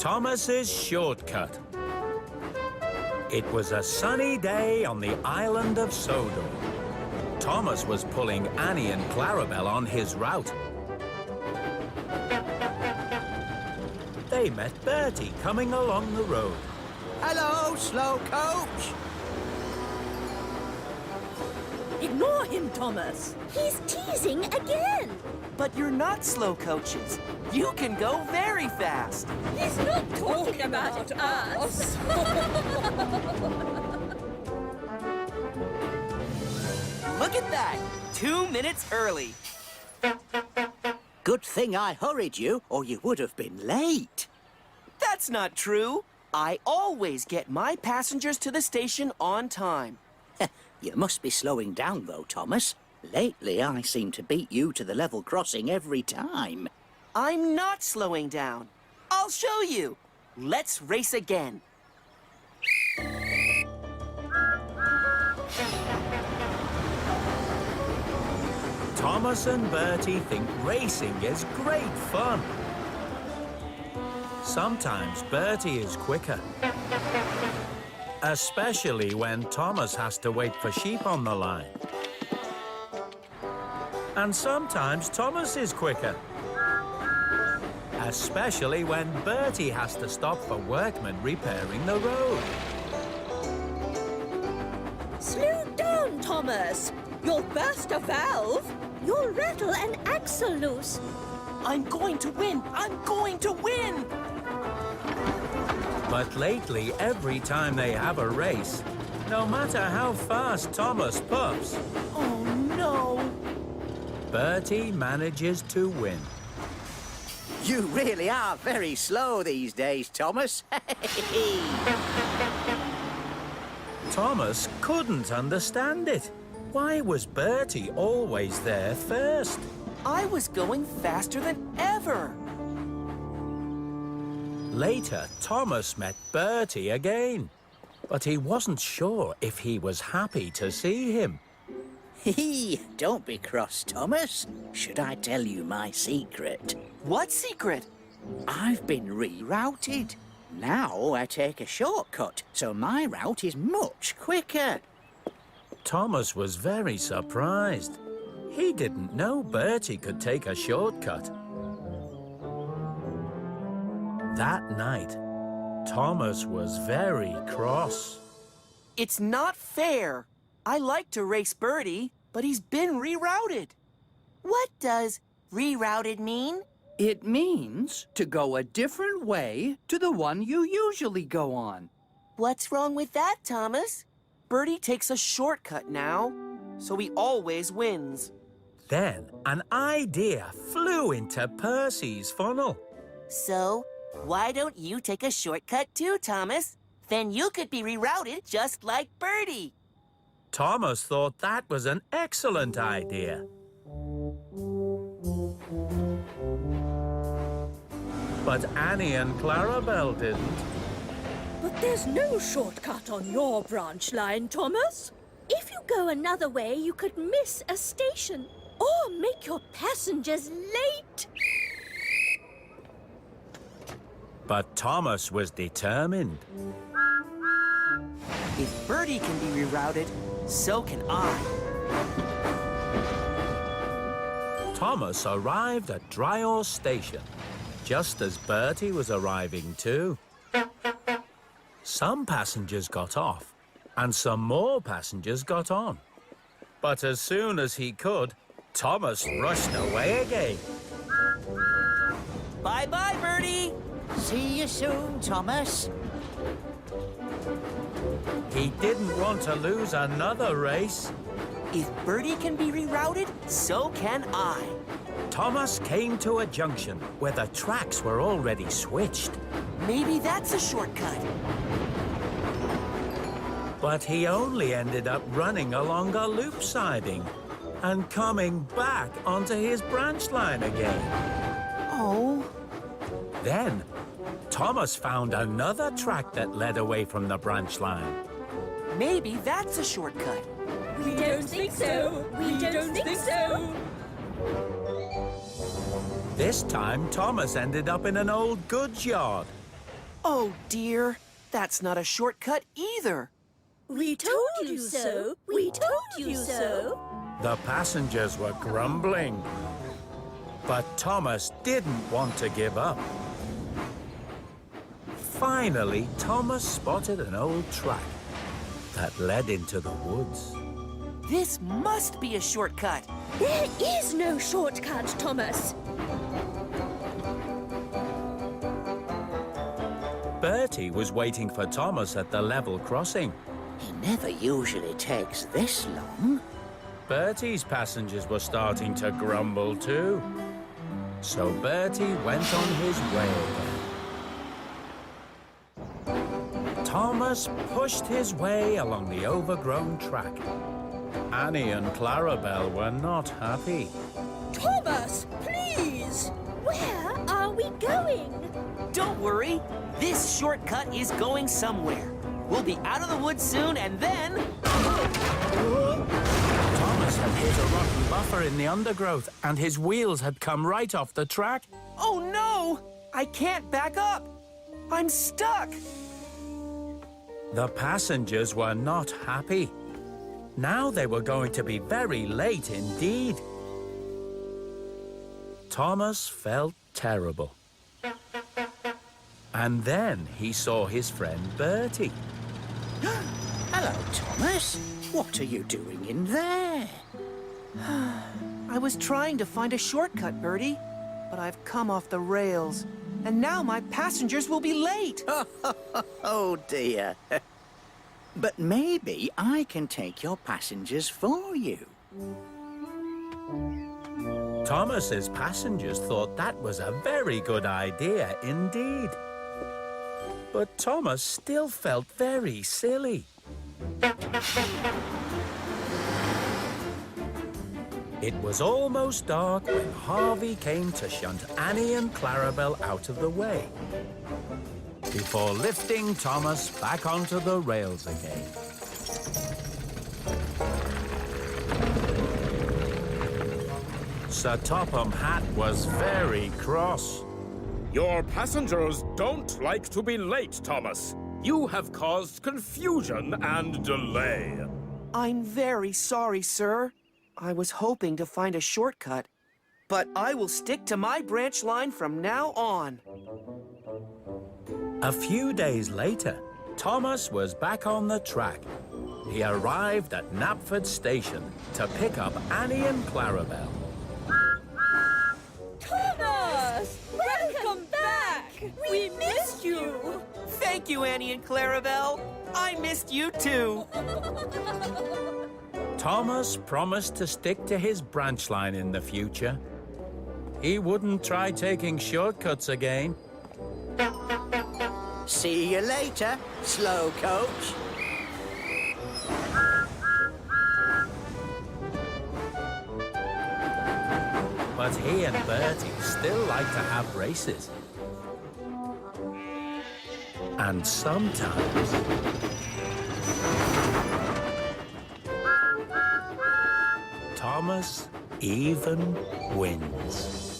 Thomas's shortcut. It was a sunny day on the island of Sodor. Thomas was pulling Annie and Clarabel on his route. They met Bertie coming along the road. Hello, slow coach. Ignore him, Thomas. He's teasing again. But you're not slow coaches. You can go very fast. He's not talking about us. Look at that! 2 minutes early. Good thing I hurried you, or you would have been late. That's not true. I always get my passengers to the station on time. You must be slowing down, though, Thomas. Lately, I seem to beat you to the level crossing every time. I'm not slowing down. I'll show you. Let's race again. Thomas and Bertie think racing is great fun. Sometimes Bertie is quicker, especially when Thomas has to wait for sheep on the line. And sometimes Thomas is quicker, especially when Bertie has to stop for workmen repairing the road. Slow down, Thomas. You'll burst a valve. You'll rattle an axle loose. I'm going to win! I'm going to win! But lately, every time they have a race, no matter how fast Thomas puffs, Oh, no! Bertie manages to win. You really are very slow these days, Thomas. Thomas couldn't understand it. Why was Bertie always there first? I was going faster than ever. Later, Thomas met Bertie again, but he wasn't sure if he was happy to see him. Don't be cross, Thomas. Should I tell you my secret? What secret? I've been rerouted. Now I take a shortcut, so my route is much quicker. Thomas was very surprised. He didn't know Bertie could take a shortcut. That night, Thomas was very cross. It's not fair. I like to race Bertie, but he's been rerouted. What does rerouted mean? It means to go a different way to the one you usually go on. What's wrong with that, Thomas? Bertie takes a shortcut now, so he always wins. Then an idea flew into Percy's funnel. So, why don't you take a shortcut too, Thomas? Then you could be rerouted just like Bertie. Thomas thought that was an excellent idea. But Annie and Clarabel didn't. But there's no shortcut on your branch line, Thomas. If you go another way, you could miss a station or make your passengers late. But Thomas was determined. If Bertie can be rerouted, so can I. Thomas arrived at Dryall Station, just as Bertie was arriving too. Some passengers got off, and some more passengers got on. But as soon as he could, Thomas rushed away again. Bye-bye, Bertie! See you soon, Thomas. He didn't want to lose another race. If Bertie can be rerouted, so can I. Thomas came to a junction where the tracks were already switched. Maybe that's a shortcut. But he only ended up running along a loop siding and coming back onto his branch line again. Oh. Then, Thomas found another track that led away from the branch line. Maybe that's a shortcut. We don't think so. We don't think so. This time, Thomas ended up in an old goods yard. Oh, dear. That's not a shortcut either. We told you so. We told you so. The passengers were grumbling. But Thomas didn't want to give up. Finally, Thomas spotted an old track that led into the woods. This must be a shortcut. There is no shortcut, Thomas. Bertie was waiting for Thomas at the level crossing. He never usually takes this long. Bertie's passengers were starting to grumble too. So Bertie went on his way again. Thomas pushed his way along the overgrown track. Annie and Clarabelle were not happy. Thomas, please! Where are we going? Don't worry. This shortcut is going somewhere. We'll be out of the woods soon, and then... Thomas had hit a rotten buffer in the undergrowth, and his wheels had come right off the track. Oh, no! I can't back up. I'm stuck. The passengers were not happy. Now they were going to be very late indeed. Thomas felt terrible. And then he saw his friend Bertie. Hello, Thomas. What are you doing in there? I was trying to find a shortcut, Bertie, but I've come off the rails. And now my passengers will be late. Oh, dear. But maybe I can take your passengers for you. Thomas's passengers thought that was a very good idea indeed. But Thomas still felt very silly. It was almost dark when Harvey came to shunt Annie and Clarabelle out of the way before lifting Thomas back onto the rails again. Sir Topham Hatt was very cross. Your passengers don't like to be late, Thomas. You have caused confusion and delay. I'm very sorry, sir. I was hoping to find a shortcut, but I will stick to my branch line from now on. A few days later, Thomas was back on the track. He arrived at Knapford Station to pick up Annie and Clarabelle. Thomas! Welcome back! We missed you! Thank you, Annie and Clarabelle. I missed you too. Thomas promised to stick to his branch line in the future. He wouldn't try taking shortcuts again. See you later, slow coach. But he and Bertie still like to have races. And sometimes Thomas even wins.